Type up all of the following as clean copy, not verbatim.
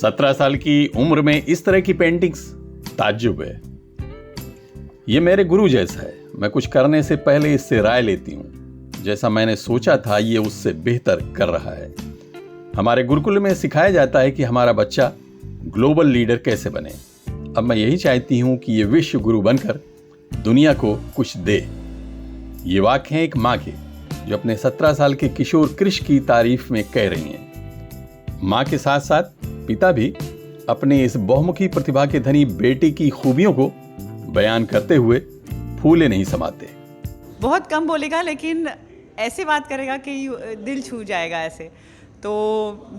17 साल की उम्र में इस तरह की पेंटिंग्स ताज्जुब है। ये मेरे गुरु जैसा है। मैं कुछ करने से पहले इससे राय लेती हूँ। जैसा मैंने सोचा था ये उससे बेहतर कर रहा है। हमारे गुरुकुल में सिखाया जाता है कि हमारा बच्चा ग्लोबल लीडर कैसे बने। अब मैं यही चाहती हूँ कि ये विश्व गुरु बनकर दुनिया को कुछ दे। ये वाक्य हैं एक माँ के, जो अपने 17 साल के किशोर कृष की तारीफ में कह रही हैं। माँ के साथ साथ पिता भी अपने इस बहुमुखी प्रतिभा के धनी बेटे की खूबियों को बयान करते हुए फूले नहीं समाते। बहुत कम बोलेगा लेकिन ऐसे बात करेगा कि दिल छू जाएगा ऐसे। तो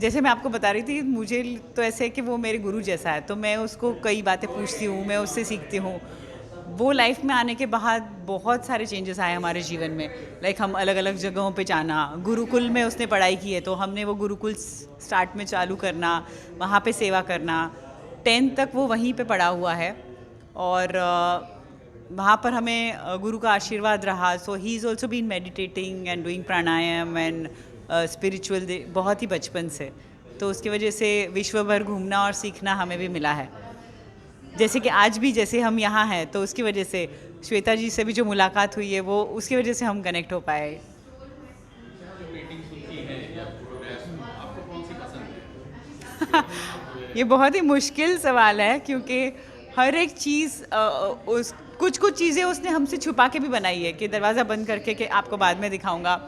जैसे मैं आपको बता रही थी, मुझे तो ऐसे है कि वो मेरे गुरु जैसा है, तो मैं उसको कई बातें पूछती हूँ, मैं उससे सीखती हूँ। वो लाइफ में आने के बाद बहुत सारे चेंजेस आए हमारे जीवन में। लाइक हम अलग अलग जगहों पे जाना, गुरुकुल में उसने पढ़ाई की है तो हमने वो गुरुकुल स्टार्ट में चालू करना, वहाँ पे सेवा करना। 10th तक वो वहीं पे पढ़ा हुआ है और वहाँ पर हमें गुरु का आशीर्वाद रहा। So he is also been meditating and doing pranayama and spiritual बहुत ही बचपन से। तो उसकी वजह से विश्व भर घूमना और सीखना हमें भी मिला है। जैसे कि आज भी जैसे हम यहाँ हैं तो उसकी वजह से श्वेता जी से भी जो मुलाकात हुई है वो उसकी वजह से हम कनेक्ट हो पाए। ये बहुत ही मुश्किल सवाल है क्योंकि हर एक चीज़ उस कुछ चीज़ें उसने हमसे छुपा के भी बनाई है कि दरवाज़ा बंद करके कि आपको बाद में दिखाऊंगा।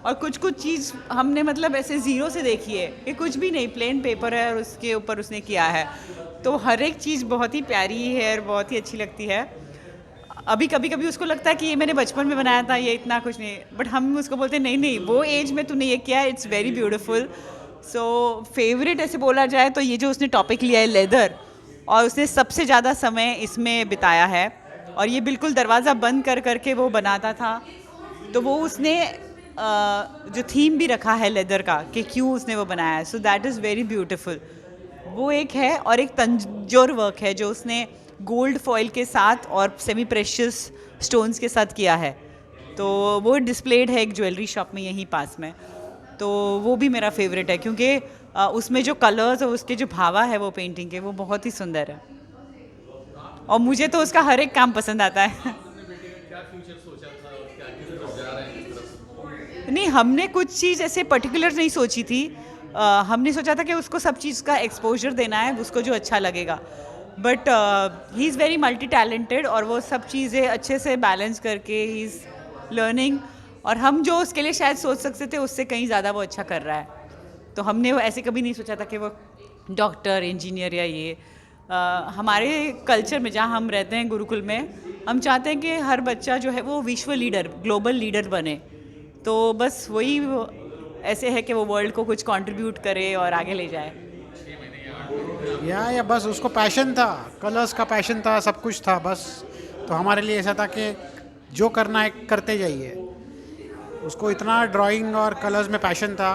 और कुछ चीज़ हमने मतलब ऐसे ज़ीरो से देखी है कि कुछ भी नहीं, प्लेन पेपर है और उसके ऊपर उसने किया है। तो हर एक चीज़ बहुत ही प्यारी है और बहुत ही अच्छी लगती है। अभी कभी कभी उसको लगता है कि ये मैंने बचपन में बनाया था, ये इतना कुछ नहीं, बट हम उसको बोलते हैं नहीं वो एज में तूने ये किया, it's very beautiful. So favourite ऐसे बोला जाए तो ये जो उसने टॉपिक लिया है लेदर, और उसने सबसे ज़्यादा समय इसमें बिताया है और ये बिल्कुल दरवाज़ा बंद कर करके वो बनाता था। तो वो उसने जो थीम भी रखा है लेदर का कि क्यों उसने वो बनाया है, so that is very beautiful. वो एक है और एक तंजोर वर्क है जो उसने गोल्ड फॉइल के साथ और सेमी प्रेशियस स्टोन्स के साथ किया है। तो वो डिस्प्लेड है एक ज्वेलरी शॉप में यहीं पास में। तो वो भी मेरा फेवरेट है क्योंकि उसमें जो कलर्स और उसके जो भावा है वो पेंटिंग के, वो बहुत ही सुंदर है और मुझे तो उसका हर एक काम पसंद आता है। नहीं, हमने कुछ चीज़ ऐसे पर्टिकुलर नहीं सोची थी। हमने सोचा था कि उसको सब चीज़ का एक्सपोजर देना है, उसको जो अच्छा लगेगा। But he is very multi talented और वो सब चीज़ें अच्छे से बैलेंस करके ही इज़ लर्निंग। और हम जो उसके लिए शायद सोच सकते थे उससे कहीं ज़्यादा वो अच्छा कर रहा है। तो हमने वो ऐसे कभी नहीं सोचा था कि वो डॉक्टर, इंजीनियर या ये। हमारे कल्चर में जहाँ हम रहते हैं गुरुकुल में, हम चाहते हैं कि हर बच्चा जो है वो विश्व लीडर, ग्लोबल लीडर बने। तो बस वही ऐसे है कि वो वर्ल्ड को कुछ कंट्रीब्यूट करे और आगे ले जाए। या बस उसको पैशन था, कलर्स का पैशन था, सब कुछ था बस। तो हमारे लिए ऐसा था कि जो करना है करते जाइए। उसको इतना ड्राइंग और कलर्स में पैशन था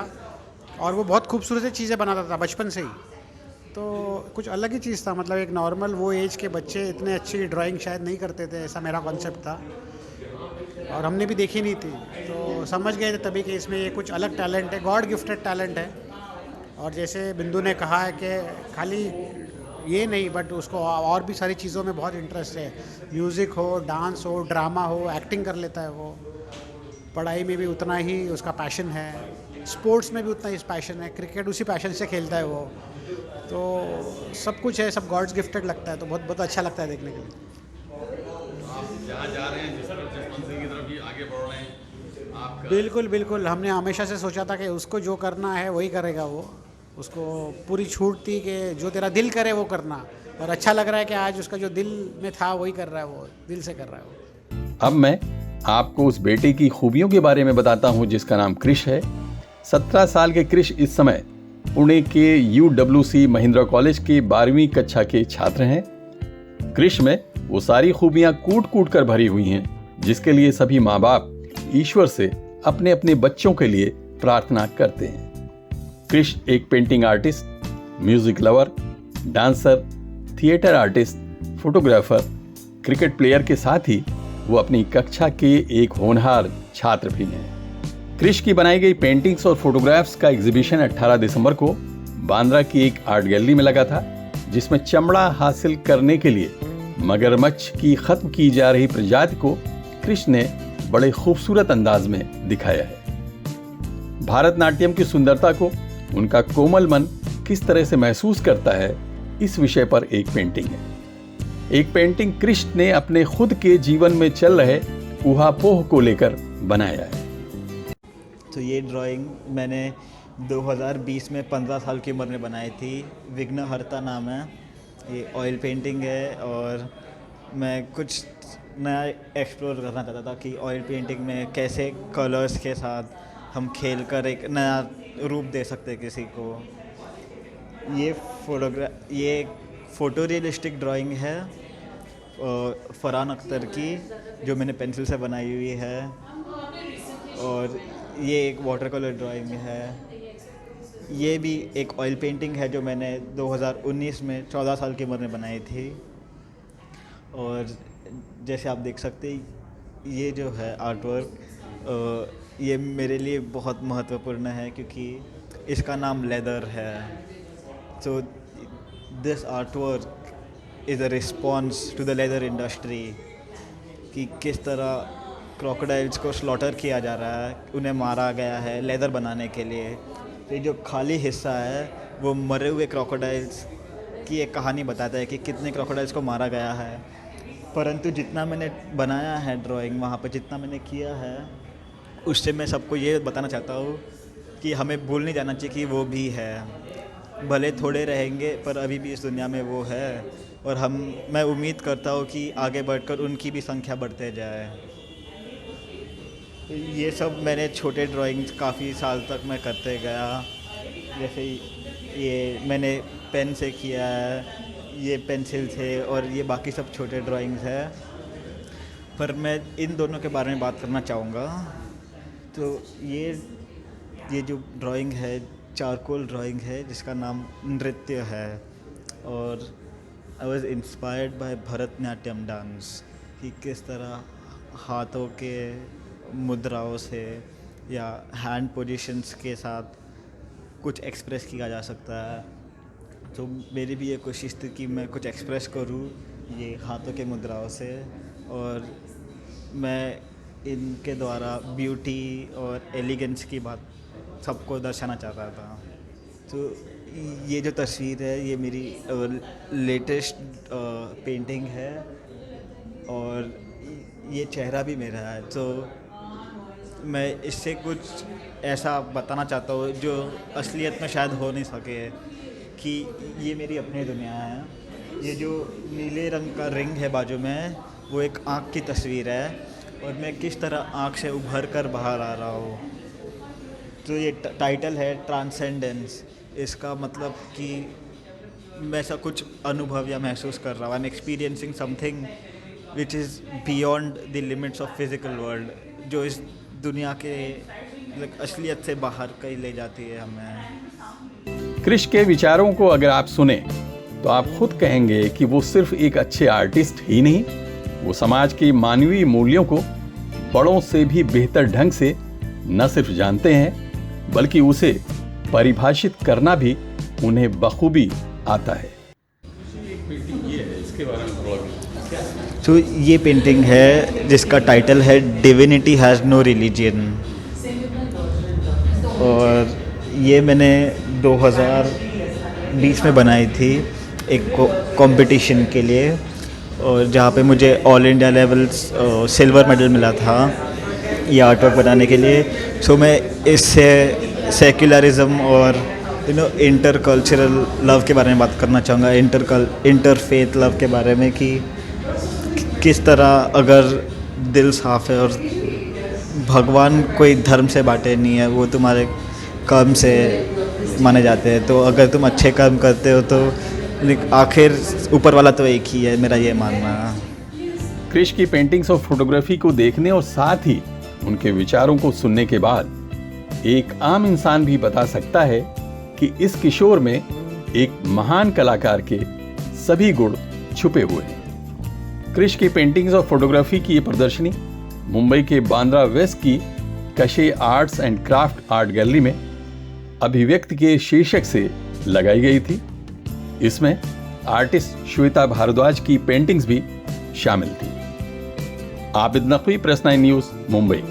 और वो बहुत खूबसूरत चीज़ें बनाता था बचपन से ही। तो कुछ अलग ही चीज़ था, मतलब एक नॉर्मल वो एज के बच्चे इतने अच्छी ड्राइंग शायद नहीं करते थे, ऐसा मेरा कॉन्सेप्ट था और हमने भी देखी नहीं थी। तो समझ गए थे तभी कि इसमें ये कुछ अलग टैलेंट है, गॉड गिफ्टेड टैलेंट है। और जैसे बिंदु ने कहा है कि खाली ये नहीं बट उसको और भी सारी चीज़ों में बहुत इंटरेस्ट है। म्यूज़िक हो, डांस हो, ड्रामा हो, एक्टिंग कर लेता है वो। पढ़ाई में भी उतना ही उसका पैशन है, स्पोर्ट्स में भी उतना ही पैशन है, क्रिकेट उसी पैशन से खेलता है वो। तो सब कुछ है, सब गॉड्स गिफ्टेड लगता है। तो बहुत बहुत अच्छा लगता है देखने के लिए। जहाँ जा रहे हैं, जिस स्पॉन्सर की तरफ ही आगे बढ़ रहे हैं आप? बिल्कुल हमने हमेशा से सोचा था कि उसको जो करना है वही करेगा वो। उसको पूरी छूट थी कि जो तेरा दिल करे वो करना, और अच्छा लग रहा है कि आज उसका जो दिल में था वही कर रहा है, वो दिल से कर रहा है वो। अब मैं आपको उस बेटे की खूबियों के बारे में बताता हूँ जिसका नाम कृष है। 17 साल के कृष इस समय पुणे के UWC महिंद्रा कॉलेज के 12वीं कक्षा के छात्र हैं। कृष में वो सारी खूबियां कूट कूट कर भरी हुई हैं जिसके लिए सभी माँ बाप ईश्वर से अपने अपने बच्चों के लिए प्रार्थना करते हैं। कृष एक painting artist, music lover, dancer, theatre artist, photographer, cricket player के साथ ही वो अपनी कक्षा के एक होनहार छात्र भी हैं। कृष की बनाई गई पेंटिंग्स और फोटोग्राफ्स का एग्जीबिशन 18 दिसंबर को बांद्रा की एक आर्ट गैलरी में लगा था, जिसमें चमड़ा हासिल करने के लिए मगरमच्छ की खत्म की जा रही प्रजाति को कृष्ण ने बड़े खूबसूरत अंदाज में दिखाया है। भारतनाट्यम की सुंदरता को उनका कोमल मन किस तरह से महसूस करता है, इस विषय पर एक पेंटिंग है। एक पेंटिंग कृष्ण ने अपने खुद के जीवन में चल रहे ऊहापोह को लेकर बनाया है। तो ये ड्राइंग मैंने 2020 में 15 साल की उम्र में बनाई थी। विघ्नहर्ता नाम है। ये ऑयल पेंटिंग है और मैं कुछ नया एक्सप्लोर करना चाहता था कि ऑयल पेंटिंग में कैसे कलर्स के साथ हम खेलकर एक नया रूप दे सकते हैं किसी को। ये फ़ोटो रियलिस्टिक ड्राइंग है फरहान अख्तर की, जो मैंने पेंसिल से बनाई हुई है। और ये एक वाटर कलर ड्राइंग है। ये भी एक ऑयल पेंटिंग है जो मैंने 2019 में 14 साल की उम्र में बनाई थी। और जैसे आप देख सकते हैं, ये जो है आर्ट वर्क ये मेरे लिए बहुत महत्वपूर्ण है क्योंकि इसका नाम लेदर है। So this art work is a response to the leather industry कि किस तरह क्रोकोडाइल्स को स्लॉटर किया जा रहा है, उन्हें मारा गया है लेदर बनाने के लिए। तो ये जो खाली हिस्सा है वो मरे हुए क्रोकोडाइल्स की एक कहानी बताता है कि कितने क्रोकोडाइल्स को मारा गया है। परंतु जितना मैंने बनाया है ड्राइंग, वहाँ पर जितना मैंने किया है, उससे मैं सबको ये बताना चाहता हूँ कि हमें भूल नहीं जाना चाहिए कि वो भी है। भले थोड़े रहेंगे पर अभी भी इस दुनिया में वो है। और मैं उम्मीद करता हूँ कि आगे बढ़कर उनकी भी संख्या बढ़ते जाए। ये सब मैंने छोटे ड्राइंग्स काफ़ी साल तक मैं करते गया। जैसे ये मैंने पेन से किया है, ये पेंसिल से, और ये बाकी सब छोटे ड्राइंग्स है। पर मैं इन दोनों के बारे में बात करना चाहूँगा। तो ये जो ड्राइंग है चारकोल ड्राइंग है जिसका नाम नृत्य है। और I was inspired by Bharatanatyam dance कि किस तरह हाथों के मुद्राओं से या हैंड पोजीशंस के साथ कुछ एक्सप्रेस किया जा सकता है। तो मेरी भी ये कोशिश थी कि मैं कुछ एक्सप्रेस करूँ ये हाथों के मुद्राओं से, और मैं इनके द्वारा ब्यूटी और एलिगेंस की बात सबको दर्शाना चाह रहा था। तो ये जो तस्वीर है ये मेरी लेटेस्ट पेंटिंग है और ये चेहरा भी मेरा है। तो मैं इससे कुछ ऐसा बताना चाहता हूँ जो असलियत में शायद हो नहीं सके, कि ये मेरी अपनी दुनिया है। ये जो नीले रंग का रिंग है बाजू में, वो एक आँख की तस्वीर है और मैं किस तरह आँख से उभर कर बाहर आ रहा हूँ। तो ये टाइटल है ट्रांसेंडेंस। इसका मतलब कि मैं ऐसा कुछ अनुभव या महसूस कर रहा हूँ। I am experiencing something which is beyond the limits of physical world, जो इस दुनिया के असलियत से बाहर कहीं ले जाती है हमें। कृष्ण के विचारों को अगर आप सुने तो आप खुद कहेंगे कि वो सिर्फ एक अच्छे आर्टिस्ट ही नहीं, वो समाज के मानवीय मूल्यों को बड़ों से भी बेहतर ढंग से न सिर्फ जानते हैं बल्कि उसे परिभाषित करना भी उन्हें बखूबी आता है। तो ये पेंटिंग है जिसका टाइटल है डिविनिटी हैज़ नो रिलीजन, और ये मैंने 2020 में बनाई थी एक कंपटीशन के लिए, और जहाँ पे मुझे all India level silver medal मिला था ये आर्ट वर्क बनाने के लिए। सो मैं इससे सेक्युलरिज्म और इंटरकल्चरल लव के बारे में बात करना चाहूँगा, इंटरफेथ लव के बारे में, कि किस तरह अगर दिल साफ़ है और भगवान कोई धर्म से बाटे नहीं है, वो तुम्हारे कर्म से माने जाते हैं। तो अगर तुम अच्छे कर्म करते हो तो आखिर ऊपर वाला तो एक ही है, मेरा ये मानना है। कृष्ण की पेंटिंग्स और फोटोग्राफी को देखने और साथ ही उनके विचारों को सुनने के बाद एक आम इंसान भी बता सकता है कि इस किशोर में एक महान कलाकार के सभी गुण छुपे हुए हैं। कृष्ण की पेंटिंग्स और फोटोग्राफी की ये प्रदर्शनी मुंबई के बांद्रा वेस्ट की कशे arts and craft art gallery में अभिव्यक्ति के शीर्षक से लगाई गई थी। इसमें आर्टिस्ट श्वेता भारद्वाज की पेंटिंग्स भी शामिल थी। Abid Naqvi, press 9 news, Mumbai.